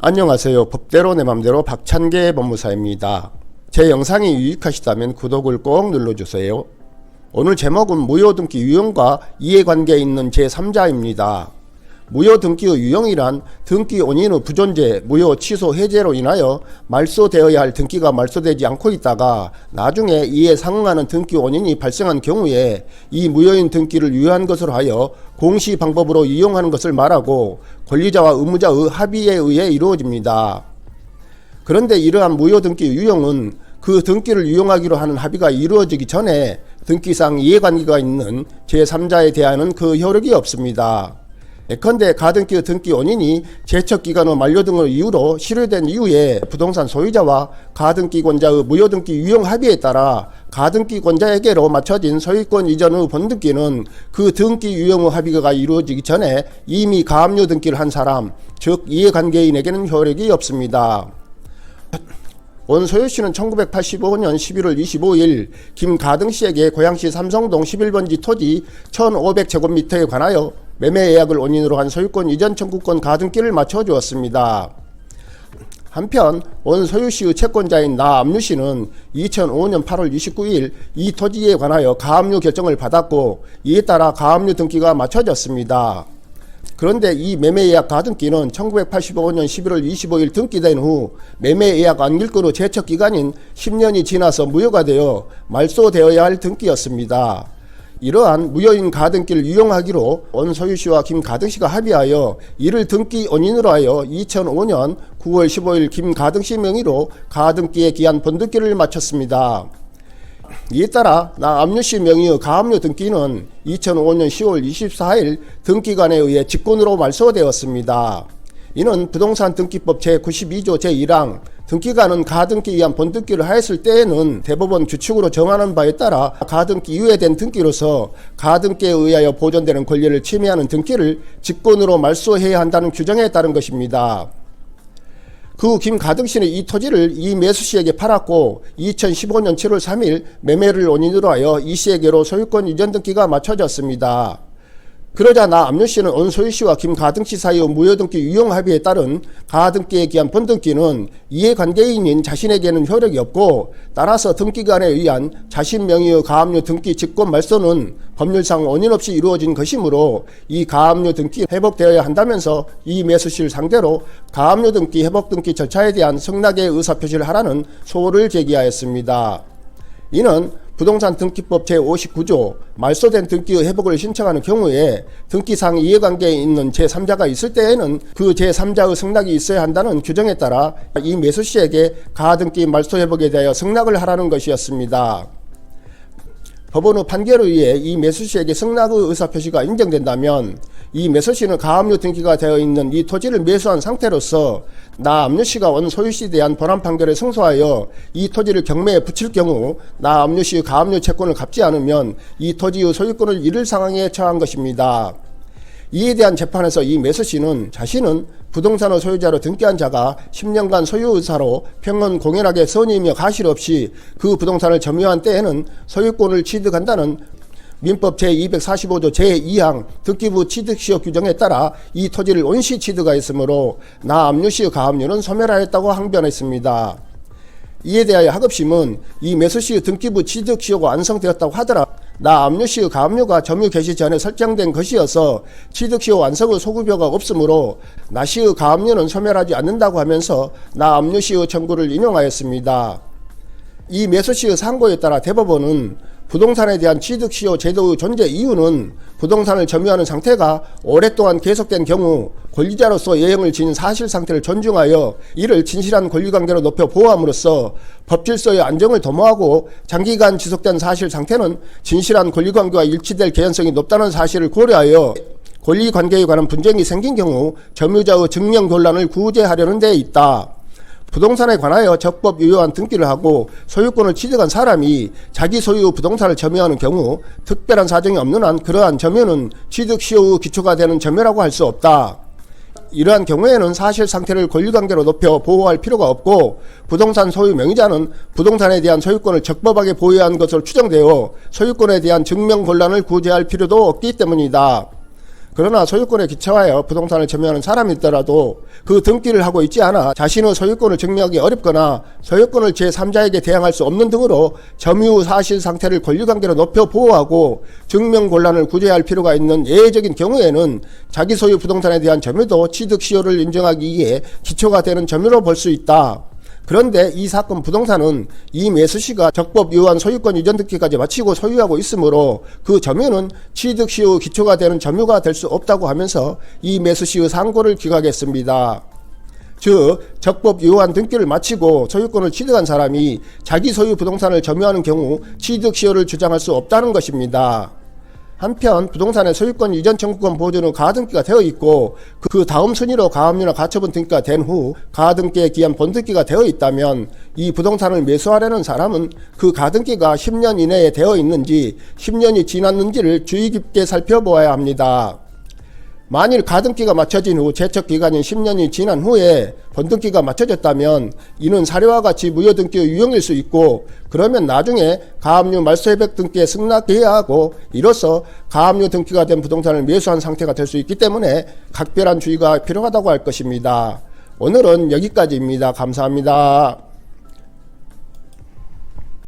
안녕하세요. 법대로 내 맘대로 박찬계 법무사입니다. 제 영상이 유익하시다면 구독을 꼭 눌러주세요. 오늘 제목은 무효등기 유형과 이해관계에 있는 제3자입니다. 무효등기의 유형이란 등기 원인의 부존재, 무효, 취소, 해제로 인하여 말소되어야 할 등기가 말소되지 않고 있다가 나중에 이에 상응하는 등기 원인이 발생한 경우에 이 무효인 등기를 유효한 것으로 하여 공시 방법으로 이용하는 것을 말하고 권리자와 의무자의 합의에 의해 이루어집니다. 그런데 이러한 무효등기 유형은 그 등기를 유용하기로 하는 합의가 이루어지기 전에 등기상 이해관계가 있는 제3자에 대하여는 그 효력이 없습니다. 예컨대 가등기의 등기 원인이 제척기간의 만료 등의 이유로 실효된 이후에 부동산 소유자와 가등기권자의 무효등기 유형 합의에 따라 가등기권자에게로 맞춰진 소유권 이전의 본등기는 그 등기 유형의 합의가 이루어지기 전에 이미 가압류 등기를 한 사람, 즉 이해관계인에게는 효력이 없습니다. 원소유씨는 1985년 11월 25일 김가등씨에게 고양시 삼성동 11번지 토지 1500제곱미터에 관하여 매매예약을 원인으로 한 소유권 이전 청구권 가등기를 맞춰주었습니다. 한편 원소유씨의 채권자인 나압류씨는 2005년 8월 29일 이 토지에 관하여 가압류 결정을 받았고 이에 따라 가압류 등기가 맞춰졌습니다. 그런데 이 매매예약 가등기는 1985년 11월 25일 등기된 후 매매예약 안길거로 제척기간인 10년이 지나서 무효가 되어 말소되어야 할 등기였습니다. 이러한 무효인 가등기를 유용하기로 원소유씨와 김가등씨가 합의하여 이를 등기 원인으로 하여 2005년 9월 15일 김가등씨 명의로 가등기에 기한 본등기를 마쳤습니다. 이에 따라 나압류씨 명의의 가압류 등기는 2005년 10월 24일 등기관에 의해 직권으로 말소되었습니다. 이는 부동산 등기법 제92조 제1항 등기관은 가등기에 의한 본등기를 하였을 때에는 대법원 규칙으로 정하는 바에 따라 가등기 이후에 된 등기로서 가등기에 의하여 보존되는 권리를 침해하는 등기를 직권으로 말소해야 한다는 규정에 따른 것입니다. 그 김가등씨는 이 토지를 이매수씨에게 팔았고 2015년 7월 3일 매매를 원인으로 하여 이씨에게로 소유권 이전 등기가 맞춰졌습니다. 그러자 나압류씨는 원소유씨와 김가등씨 사이의 무효등기 유용 합의에 따른 가등기에 기한 본등기는 이해관계인인 자신에게는 효력이 없고 따라서 등기관에 의한 자신 명의의 가압류 등기 직권 말소는 법률상 원인 없이 이루어진 것이므로 이 가압류 등기 회복되어야 한다면서 이매수씨를 상대로 가압류 등기 회복 등기 절차에 대한 승낙의 의사표시를 하라는 소를 제기하였습니다. 이는 부동산 등기법 제59조 말소된 등기의 회복을 신청하는 경우에 등기상 이해관계에 있는 제3자가 있을 때에는 그 제3자의 승낙이 있어야 한다는 규정에 따라 이 매수씨에게 가등기 말소 회복에 대하여 승낙을 하라는 것이었습니다. 법원의 판결에 의해 이 매수씨에게 승낙의 의사표시가 인정된다면 이 매수씨는 가압류 등기가 되어 있는 이 토지를 매수한 상태로서 나압류씨가 원소유씨에 대한 본안 판결에 승소하여 이 토지를 경매에 붙일 경우 나압류씨의 가압류 채권을 갚지 않으면 이 토지의 소유권을 잃을 상황에 처한 것입니다. 이에 대한 재판에서 이 매수씨는 자신은 부동산의 소유자로 등기한 자가 10년간 소유의사로 평온 공연하게 선의이며 가실 없이 그 부동산을 점유한 때에는 소유권을 취득한다는 민법 제245조 제2항 등기부 취득시효 규정에 따라 이 토지를 원시 취득하였으므로 나압류씨의 가압류는 소멸하였다고 항변했습니다. 이에 대하여 하급심은 이 매수씨의 등기부 취득시효가 완성되었다고 하더라 나압류씨의 가압류가 점유 개시 전에 설정된 것이어서 취득시효 완성의 소급효가 없으므로 나씨의 가압류는 소멸하지 않는다고 하면서 나압류씨의 청구를 인용하였습니다. 이 매수씨의 상고에 따라 대법원은 부동산에 대한 취득시효 제도의 존재 이유는 부동산을 점유하는 상태가 오랫동안 계속된 경우 권리자로서 예형을 지닌 사실 상태를 존중하여 이를 진실한 권리관계로 높여 보호함으로써 법질서의 안정을 도모하고 장기간 지속된 사실 상태는 진실한 권리관계와 일치될 개연성이 높다는 사실을 고려하여 권리관계에 관한 분쟁이 생긴 경우 점유자의 증명곤란을 구제하려는 데 있다. 부동산에 관하여 적법 유효한 등기를 하고 소유권을 취득한 사람이 자기 소유 부동산을 점유하는 경우 특별한 사정이 없는 한 그러한 점유는 취득시효의 기초가 되는 점유라고 할 수 없다. 이러한 경우에는 사실 상태를 권리관계로 높여 보호할 필요가 없고 부동산 소유 명의자는 부동산에 대한 소유권을 적법하게 보유해야 하는 것으로 추정되어 소유권에 대한 증명곤란을 구제할 필요도 없기 때문이다. 그러나 소유권에 기초하여 부동산을 점유하는 사람이 있더라도 그 등기를 하고 있지 않아 자신의 소유권을 증명하기 어렵거나 소유권을 제3자에게 대항할 수 없는 등으로 점유 사실 상태를 권리관계로 높여 보호하고 증명 곤란을 구제할 필요가 있는 예외적인 경우에는 자기 소유 부동산에 대한 점유도 취득 시효를 인정하기에 기초가 되는 점유로 볼 수 있다. 그런데 이 사건 부동산은 이 매수시가 적법 유효한 소유권 이전 등기까지 마치고 소유하고 있으므로 그 점유는 취득시효 기초가 되는 점유가 될 수 없다고 하면서 이 매수시의 상고를 기각했습니다. 즉 적법 유효한 등기를 마치고 소유권을 취득한 사람이 자기 소유 부동산을 점유하는 경우 취득시효를 주장할 수 없다는 것입니다. 한편 부동산의 소유권 이전 청구권 보존은 가등기가 되어 있고 그 다음 순위로 가압류나 가처분 등기가 된 후 가등기에 기한 본등기가 되어 있다면 이 부동산을 매수하려는 사람은 그 가등기가 10년 이내에 되어 있는지 10년이 지났는지를 주의 깊게 살펴보아야 합니다. 만일 가등기가 맞춰진 후 제척기간인 10년이 지난 후에 본등기가 맞춰졌다면 이는 사료와 같이 무효등기의 유형일 수 있고 그러면 나중에 가압류 말소회백 등기에 승낙해야 하고 이로써 가압류 등기가 된 부동산을 매수한 상태가 될 수 있기 때문에 각별한 주의가 필요하다고 할 것입니다. 오늘은 여기까지입니다. 감사합니다.